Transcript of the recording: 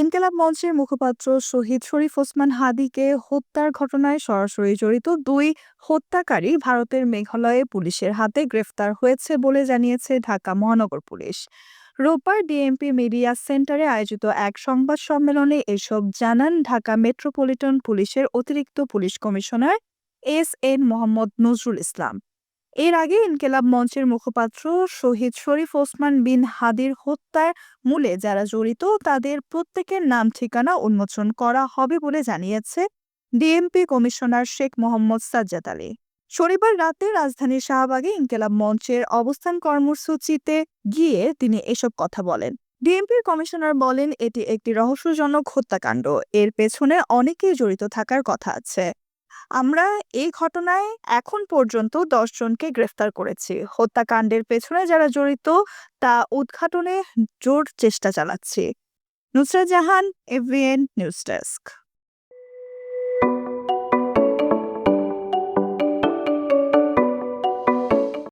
ইনকিলাব মঞ্চের মুখপাত্র শহীদ শরীফ ওসমান হাদিকে হত্যার ঘটনায় সরাসরি জড়িত দুই হত্যাকারী ভারতের মেঘালয়ে পুলিশের হাতে গ্রেফতার হয়েছে বলে জানিয়েছে ঢাকা মহানগর পুলিশ। রোববার ডিএমপি মিডিয়া সেন্টারে আয়োজিত এক সংবাদ সম্মেলনে এসব জানান ঢাকা মেট্রোপলিটন পুলিশের অতিরিক্ত police commissioner S Mohammad Nazrul Islam. এর আগে ইনকিলাব মঞ্চের মুখপাত্র শহীদ শরীফ ওসমান বিন হাদির হত্যার মূলে যারা জড়িত তাদের প্রত্যেকের নাম ঠিকানা উন্মোচন করা হবে বলে জানিয়েছে ডিএমপি কমিশনার শেখ মোহাম্মদ সাজ্জাদ আলী। শনিবার রাতে রাজধানীর শাহবাগে ইনকিলাব মঞ্চের অবস্থান কর্মসূচিতে গিয়ে তিনি এসব কথা বলেন। ডিএমপির কমিশনার বলেন, এটি একটি রহস্যজনক হত্যাকাণ্ড, এর পেছনে অনেকেই জড়িত থাকার কথা আছে। আমরা এই ঘটনায় এখন পর্যন্ত ১০ জনকে গ্রেফতার করেছি। হত্যাকাণ্ডের পেছনে যারা জড়িত তা উদ্ঘাটনে জোর চেষ্টা চালাচ্ছি। Nusrat Jahan, AVN news desk.